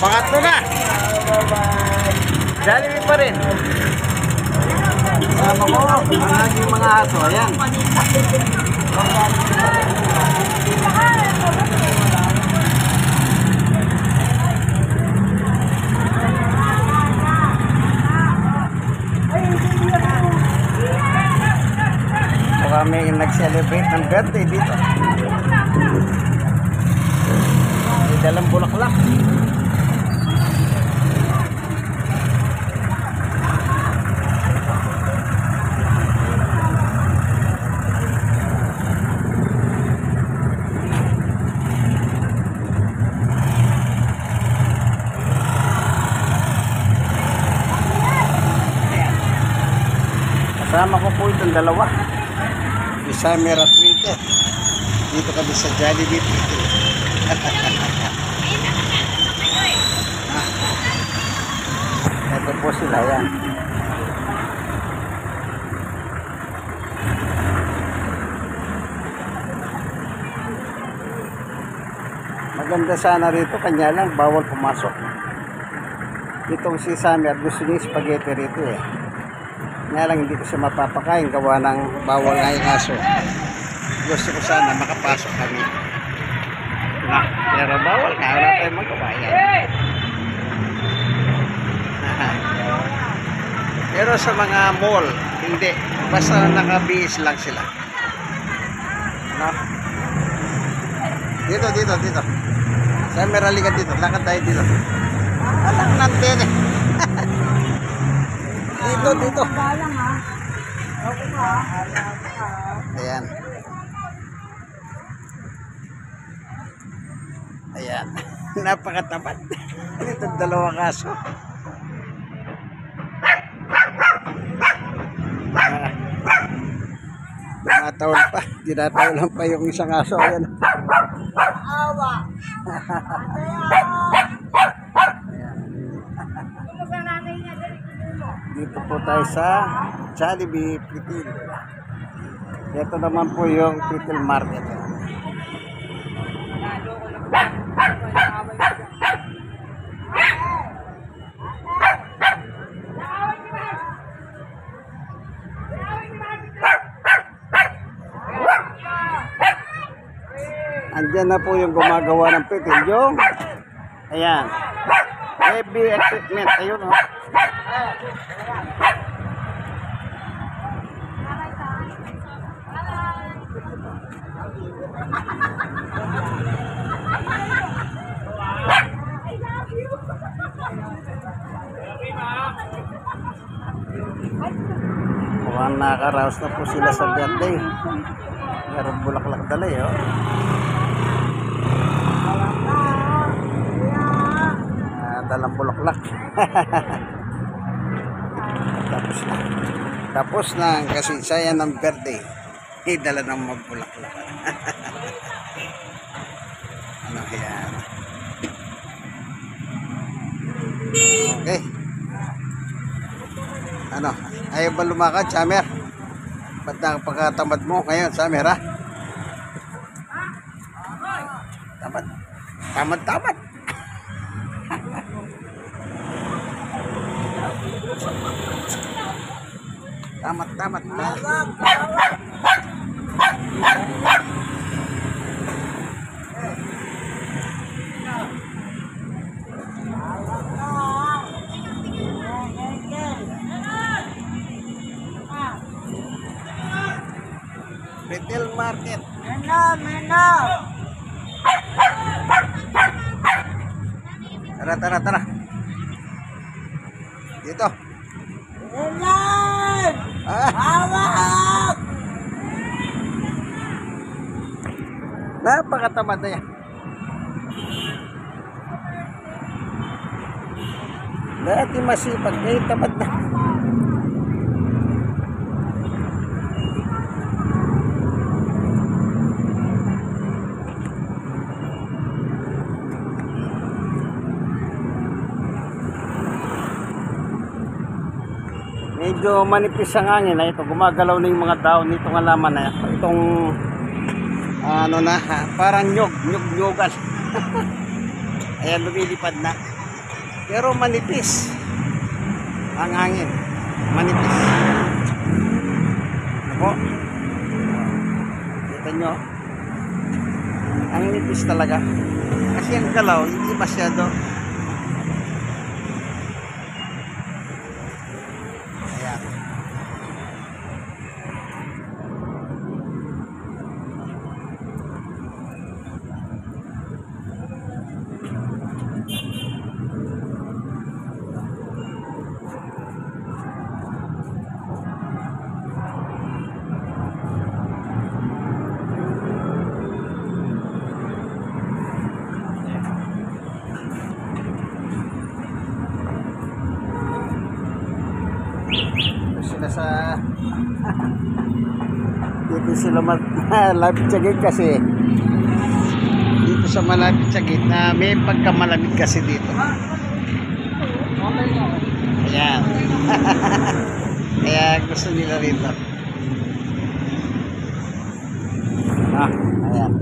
Pangatlo na. Jollibee pa rin. Sama ko, yung mga aso. Ayan. May nag-celebrate ng birthday dito. May dalang bulaklak. Kasama ko po itong dalawa. Summer at winter. Dito kami sa Jollibee. Ito po sila yan. Maganda sana rito, kanya lang bawal pumasok. Itong si Summer gusto niya spaghetti rito eh. Nga lang hindi ko siya mapapakain gawa ng bawal nga yung aso. Gusto ko sana makapasok kami na, pero bawal nga, wala tayong magawa yan. Pero sa mga mall hindi, basta nakabihis lang sila no? Dito sa Meraliga dito, lakad tayo dito. Alam natin eh. Dito. Ayan. Ayan. Napakatapat. Ito dalawang aso. Tinatawal pa. Tinatawalan pa yung isang aso. Ayan. Awa. Dito po tayo sa Jollibee Pritil. Ito naman po yung Pritil Market. Andyan na po yung gumagawa ng Pritil. Yung, ayan, heavy equipment. Ayun o. Mukhang nakaraos na po sila sa birthday. Meron bulaklak dala eh. Dalang bulaklak. Tapos na ang kasaysayan ng birthday. Dala ng magbulaklak. Ano yan? Okay. Ano? Ayaw ba lumakad, Summer? Ba't nakapagkatamad mo ngayon, Summer, ha? Tamad. Tamat. Pritil Market. Mena. Tara. Dito. Napakatamad na yan. Dati masipag, ngayon tamad na. Medyo manipis ang hangin na ito. Gumagalaw na yung mga daon nito ng laman na itong ano na, parang nyugan. Ayan, lumilipad na. Pero manipis ang hangin. Manipis. Ano po? Kita nyo? Ang nipis talaga. Kasi ang galaw, hindi masyado. Ayan. Sila sa dito sila malapit sa gate kasi dito sa malapit sa gate na may pagkamalamig kasi dito. Ayan. Kaya gusto nila rito. Ayan.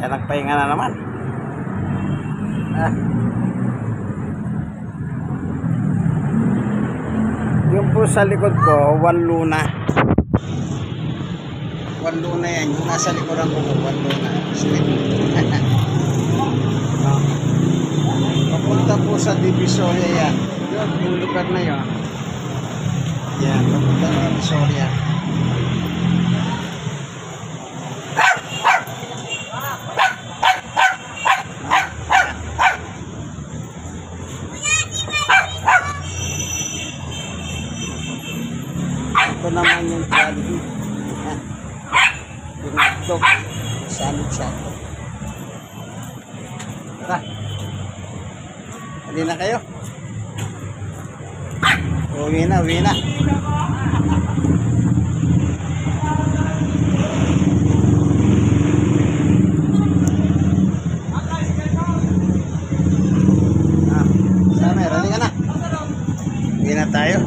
Nagpahinga na naman. Yung po sa likod ko, 1 luna. 1 luna yan. Yung nasa likodan ko, 1 luna. Sweet. Papunta po sa Divisoria yan. Yun, yung lugar na yun. Yan, papunta sa Divisoria. Ito naman yung Jollibee. Yung hotdog. Sandwich hotdog. Tara. Hali na kayo. Uwi na, uwi na. Samer, hali ka na. Uwi na tayo.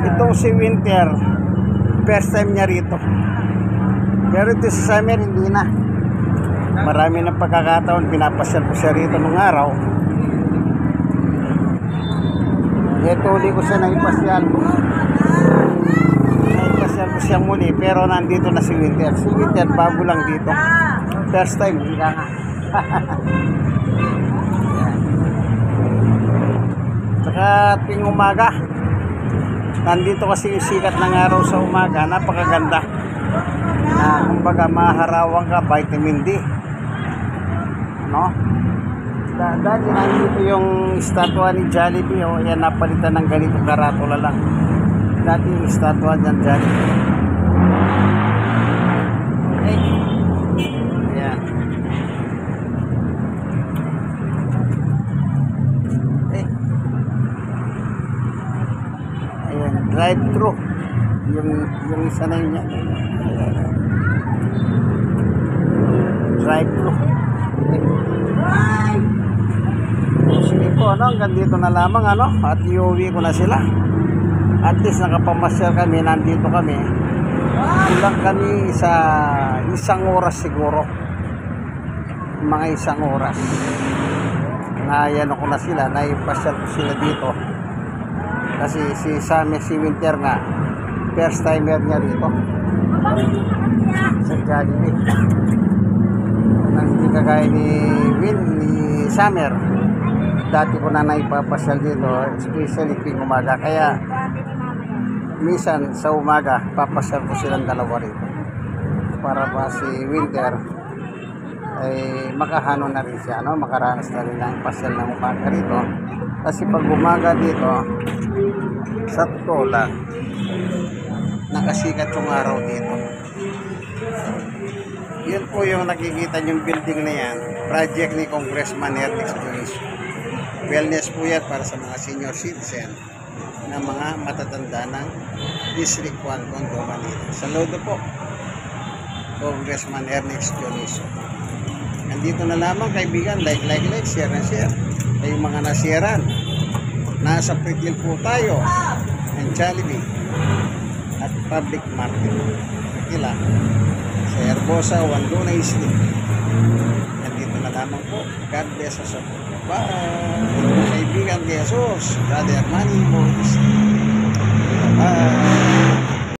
Itong si Winter, first time niya rito. Pero ito si Summer, hindi na. Marami ng pagkakataon, pinapasyal ko siya rito nung araw. Ito, uli ko siya naipasyal. Naipasyal ko siya muli, pero nandito na si Winter. Si Winter, bago lang dito. First time, hindi ka nga. Tsaka ting umaga, nandito kasi yung sikat ng araw sa umaga, napakaganda. Kumbaga maharawang ka, vitamin D. No? Dati nandito yung estatwa ni Jollibee, yan napalitan ng ganito karatula lang. Dati yung estatwa niyan Jollibee. Ayan. Ayan, drive-thru. Yung isa na yun yan. Drive-thru. Sige po, hanggang dito na lamang, at iuwi ko na sila. At least nakapamasyal kami, nandito kami. Kulang kami sa 1 oras siguro. Mga 1 oras. Nayano ko na sila, naipasyal ko sila dito. Kasi si Summer, si Winter nga, first timer niya rito. Sa Jollibee. Nang hindi kagaya ni Summer, dati ko na naipapasyal dito, especially tuwing umaga. Kaya minsan sa umaga papasyal ko silang dalawa rito para pa si Winter ay makahano na rin siya, makaranas na rin ng pasyal ng umaga rito. Kasi pag umaga dito, sa totoo lang, nakasikat yung araw dito. Yun po yung nakikita yung building na yan. Project ni Congressman Ernix Dionisio. Wellness po yan para sa mga senior citizen na mga matatanda ng District 1 Tondo, Manila. Saludo po, Congressman Ernix Dionisio. Nandito na lamang kaibigan, like, share and share. Kayong mga nasiran. Nasa Pritil po tayo ng Jollibee at Public Market. Nakila sa Herbosa, Wanduna Street. Nandito na lamang po. God bless us all. Bye! Kaibigan kay Jesus, Brother Manny Morris. Bye!